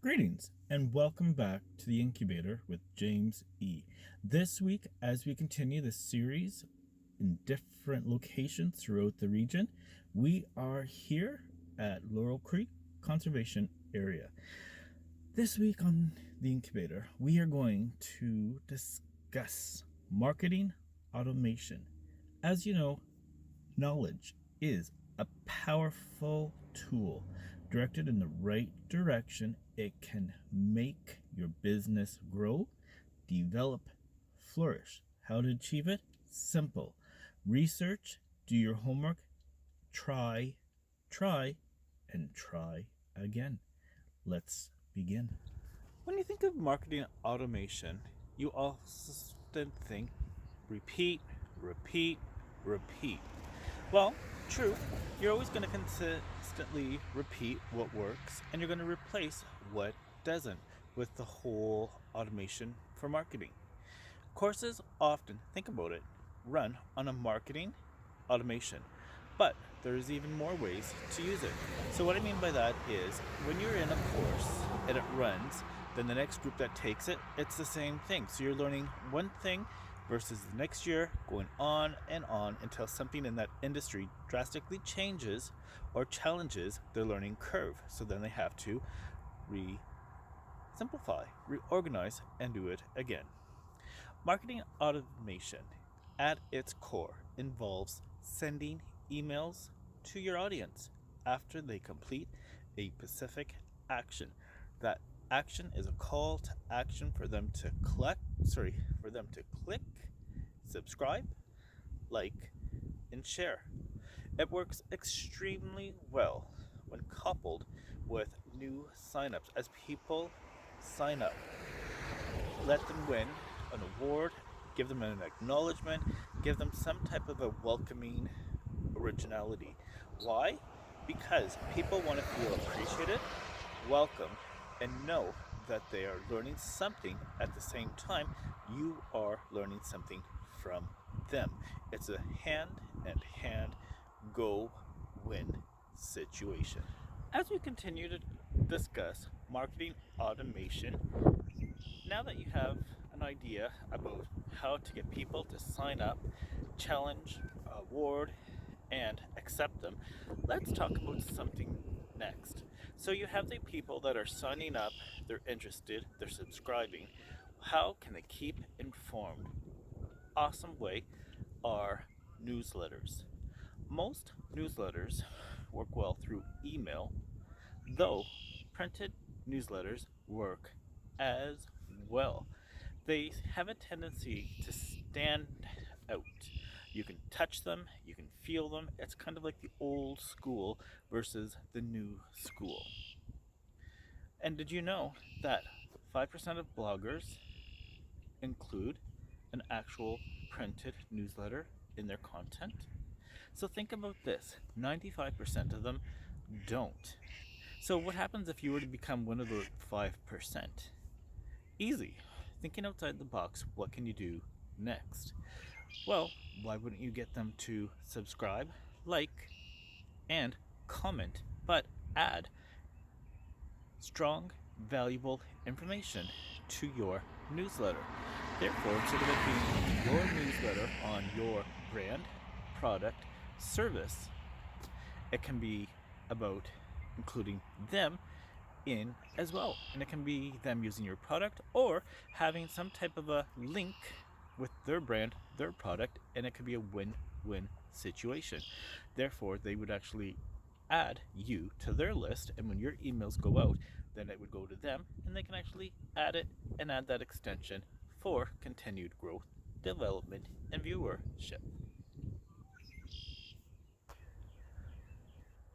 Greetings and welcome back to the Incubator with James E. This week, as we continue this series in different locations throughout the region, we are here at Laurel Creek Conservation Area. This week on the Incubator, we are going to discuss marketing automation. As you know, knowledge is a powerful tool. Directed in the right direction, it can make your business grow, develop, flourish. How to achieve it? Simple. Research, do your homework, try, and try again. Let's begin. When you think of marketing automation, you often think repeat, repeat, repeat. Well, true, you're always going to consistently repeat what works and you're going to replace what doesn't with the whole automation for marketing. Courses often, think about it, run on a marketing automation, but there's even more ways to use it. So what I mean by that is when you're in a course and it runs, then the next group that takes it, it's the same thing. So you're learning one thing versus the next year, going on and on until something in that industry drastically changes or challenges their learning curve. So then they have to simplify, reorganize, and do it again. Marketing automation at its core involves sending emails to your audience after they complete a specific action. That action is a call to action for them to click, subscribe, like, and share. It works extremely well when coupled with new signups. As people sign up, let them win an award, give them an acknowledgement, give them some type of a welcoming originality. Why? Because people want to feel appreciated, welcome, and know that they are learning something at the same time you are learning something from them. It's a hand and hand go win situation. As we continue to discuss marketing automation, now that you have an idea about how to get people to sign up, challenge, award, and accept them, let's talk about something next. So you have the people that are signing up, they're interested, they're subscribing. How can they keep informed? Awesome way are newsletters. Most newsletters work well through email, though printed newsletters work as well. They have a tendency to stand out. You can touch them, you can feel them. It's kind of like the old school versus the new school. And did you know that 5% of bloggers include an actual printed newsletter in their content? So think about this, 95% of them don't. So what happens if you were to become one of the 5%? Easy. Thinking outside the box, what can you do next? Well, why wouldn't you get them to subscribe, like, and comment, but add strong, valuable information to your newsletter. Therefore, instead of it being your newsletter on your brand, product, service, it can be about including them in as well. And it can be them using your product or having some type of a link with their brand, their product, and it could be a win-win situation. Therefore, they would actually add you to their list, and when your emails go out, then it would go to them, and they can actually add it and add that extension for continued growth, development, and viewership.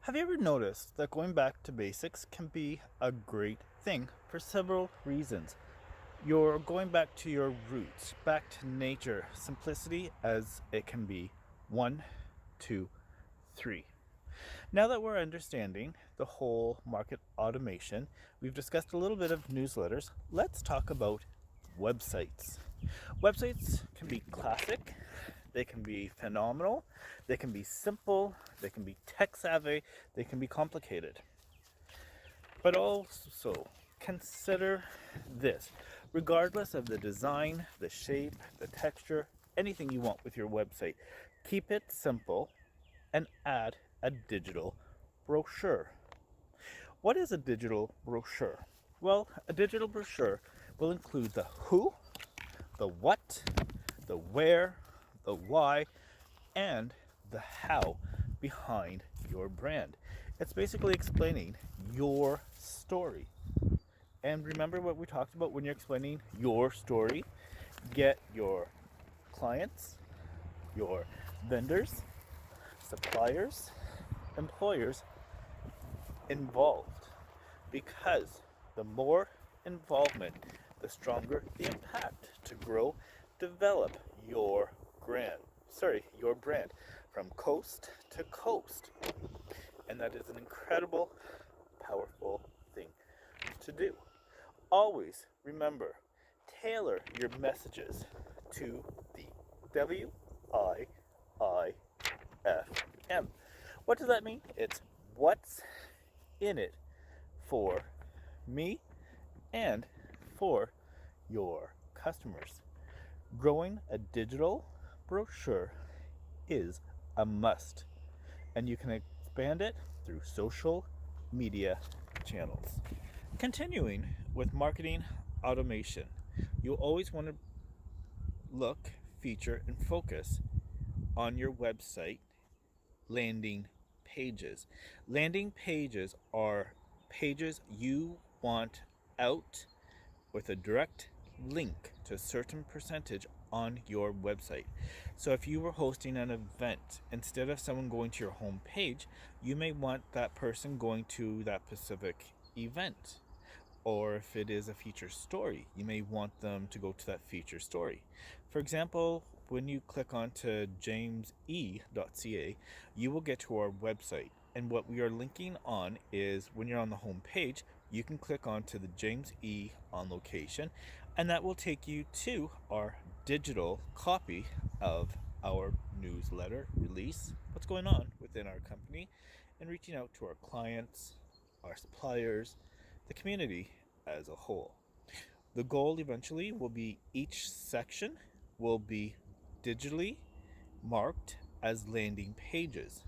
Have you ever noticed that going back to basics can be a great thing for several reasons? You're going back to your roots, back to nature, simplicity as it can be. 1, 2, 3. Now that we're understanding the whole market automation, we've discussed a little bit of newsletters. Let's talk about websites. Websites can be classic, they can be phenomenal, they can be simple, they can be tech savvy, they can be complicated. But also, consider this. Regardless of the design, the shape, the texture, anything you want with your website, keep it simple and add a digital brochure. What is a digital brochure? Well, a digital brochure will include the who, the what, the where, the why, and the how behind your brand. It's basically explaining your story. And remember what we talked about when you're explaining your story? Get your clients, your vendors, suppliers, employers involved. Because the more involvement, the stronger the impact to grow, develop your brand from coast to coast. And that is an incredible, powerful thing to do. Always remember, tailor your messages to the WIIFM. What does that mean? It's what's in it for me and for your customers. Growing a digital brochure is a must, and you can expand it through social media channels. Continuing with marketing automation, you always want to look, feature, and focus on your website landing pages. Landing pages are pages you want out with a direct link to a certain percentage on your website. So if you were hosting an event, instead of someone going to your home page, you may want that person going to that specific event. Or if it is a feature story, you may want them to go to that feature story. For example, when you click onto jamese.ca, you will get to our website. And what we are linking on is when you're on the home page, you can click onto the James E on location, and that will take you to our digital copy of our newsletter release, what's going on within our company, and reaching out to our clients, our suppliers, the community as a whole. The goal eventually will be each section will be digitally marked as landing pages.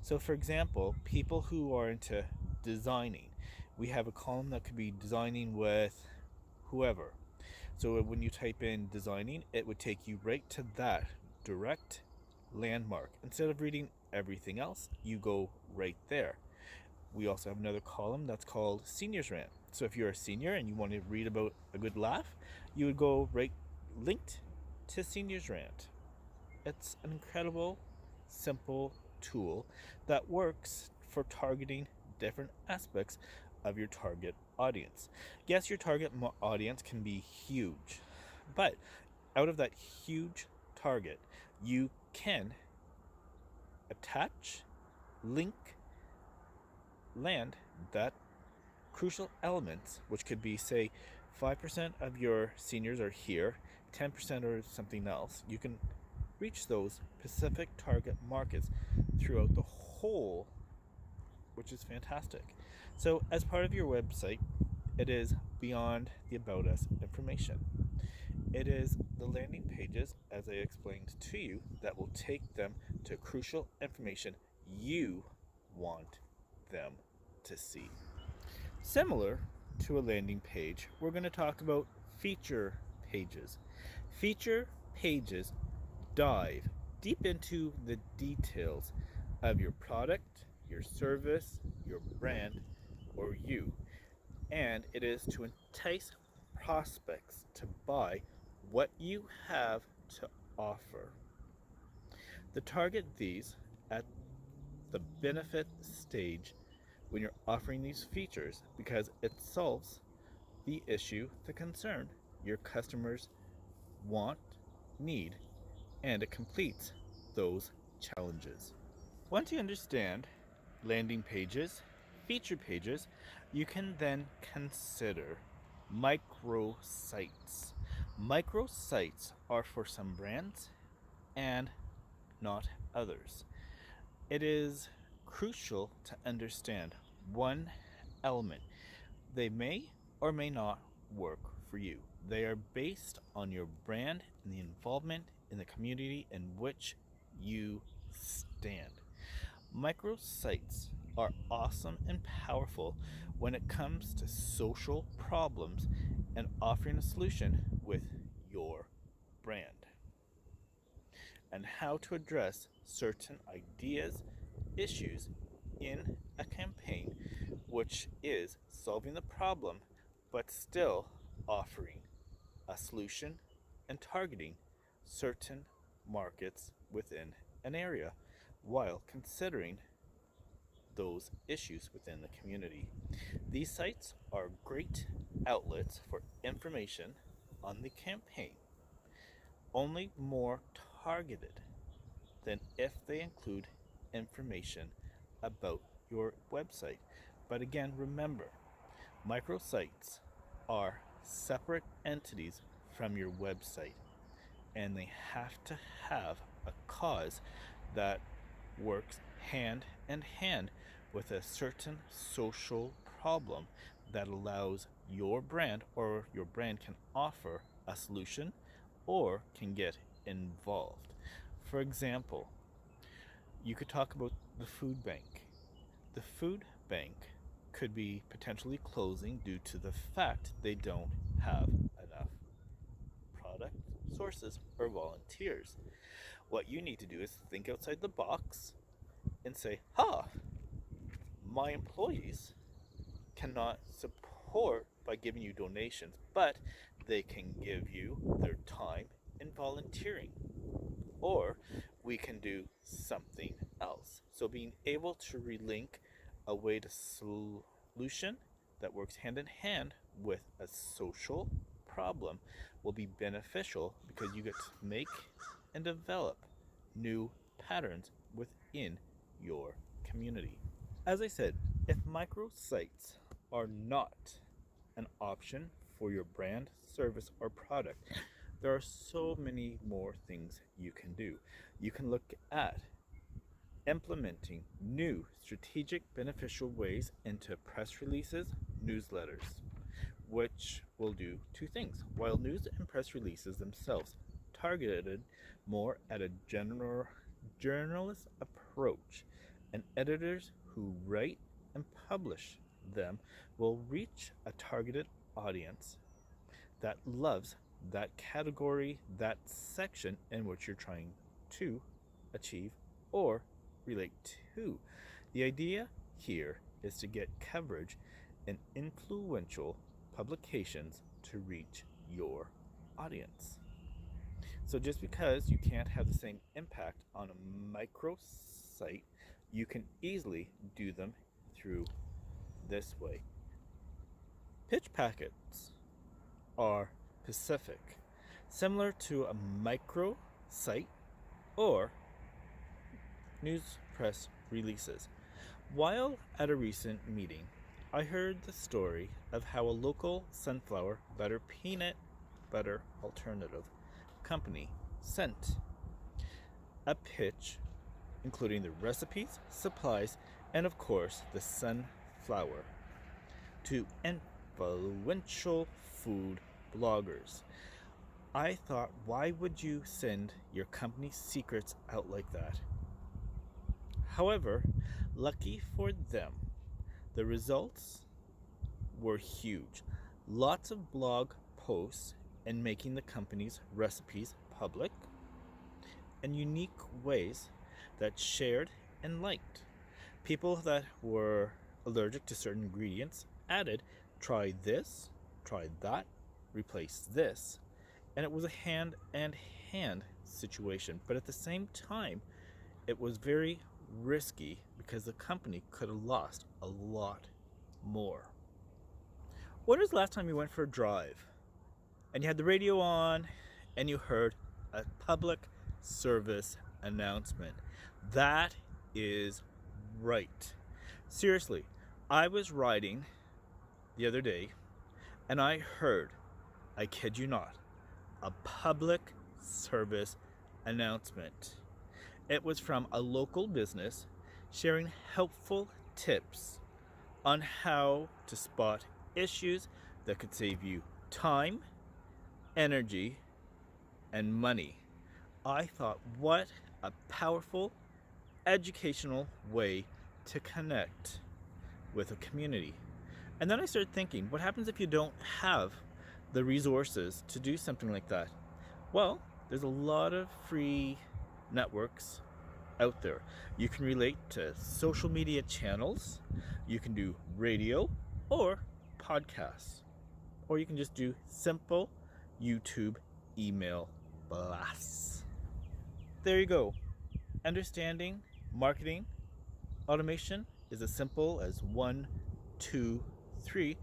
So, for example, people who are into designing, we have a column that could be designing with whoever. So, when you type in designing, it would take you right to that direct landmark. Instead of reading everything else, you go right there. We also have another column that's called Seniors Rant. So if you're a senior and you want to read about a good laugh, you would go right linked to Seniors Rant. It's an incredible, simple tool that works for targeting different aspects of your target audience. Yes, your target audience can be huge, but out of that huge target, you can attach, link, land that crucial elements, which could be, say, 5% of your seniors are here, 10% are something else. You can reach those specific target markets throughout the whole, which is fantastic. So, as part of your website, it is beyond the About Us information. It is the landing pages, as I explained to you, that will take them to crucial information you want them to see. Similar to a landing page, we're going to talk about feature pages. Feature pages dive deep into the details of your product, your service, your brand, or you. And it is to entice prospects to buy what you have to offer. The target these at the benefit stage when you're offering these features because it solves the issue, the concern your customers want, need, and it completes those challenges. Once you understand landing pages, feature pages, you can then consider microsites. Microsites are for some brands and not others. It is crucial to understand one element. They may or may not work for you. They are based on your brand and the involvement in the community in which you stand. Microsites are awesome and powerful when it comes to social problems and offering a solution with your brand and how to address certain ideas, issues in a campaign, which is solving the problem but still offering a solution and targeting certain markets within an area while considering those issues within the community. These sites are great outlets for information on the campaign, only more targeted than if they include information about your website. But again, remember, microsites are separate entities from your website, and they have to have a cause that works hand in hand with a certain social problem that allows your brand, or your brand can offer a solution or can get involved. For example, you could talk about the food bank. The food bank could be potentially closing due to the fact they don't have enough product sources or volunteers. What you need to do is think outside the box and say, my employees cannot support by giving you donations, but they can give you their time in volunteering. Or we can do something else. So being able to relink a way to solution that works hand in hand with a social problem will be beneficial because you get to make and develop new patterns within your community. As I said, if microsites are not an option for your brand, service, or product, there are so many more things you can do. You can look at implementing new strategic beneficial ways into press releases, newsletters, which will do two things. While news and press releases themselves targeted more at a journalist approach, and editors who write and publish them will reach a targeted audience that loves that category, that section in which you're trying to achieve or relate to. The idea here is to get coverage in influential publications to reach your audience. So just because you can't have the same impact on a microsite, you can easily do them through this way. Pitch packets are specific, similar to a micro site or news press releases. While at a recent meeting, I heard the story of how a local sunflower butter peanut butter alternative company sent a pitch including the recipes, supplies, and of course the sunflower to influential food bloggers. I thought, why would you send your company's secrets out like that? However, lucky for them, the results were huge. Lots of blog posts and making the company's recipes public, and unique ways that shared and liked. People that were allergic to certain ingredients added, try this, try that, replace this. And it was a hand and hand situation. But at the same time, it was very risky because the company could have lost a lot more. When was the last time you went for a drive and you had the radio on and you heard a public service announcement? That is right. Seriously, I was riding the other day and I heard, I kid you not, a public service announcement. It was from a local business sharing helpful tips on how to spot issues that could save you time, energy, and money. I thought, what a powerful educational way to connect with a community. And then I started thinking, what happens if you don't have the resources to do something like that? Well, there's a lot of free networks out there. You can relate to social media channels, you can do radio or podcasts, or you can just do simple YouTube email blasts. There you go. Understanding marketing automation is as simple as 1, 2, 3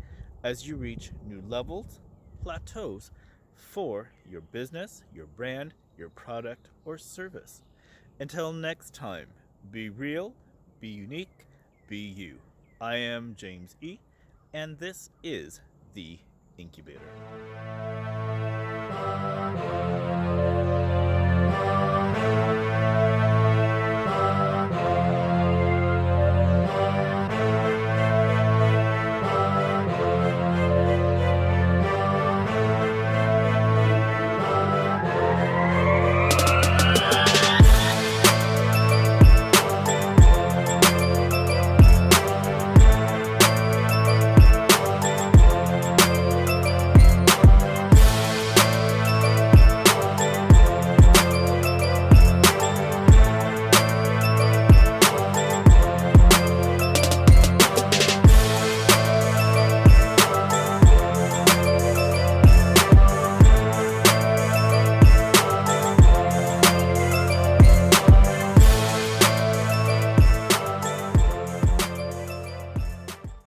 as you reach new levels, plateaus for your business, your brand, your product, or service. Until next time, be real, be unique, be you. I am James E., and this is the Incubator.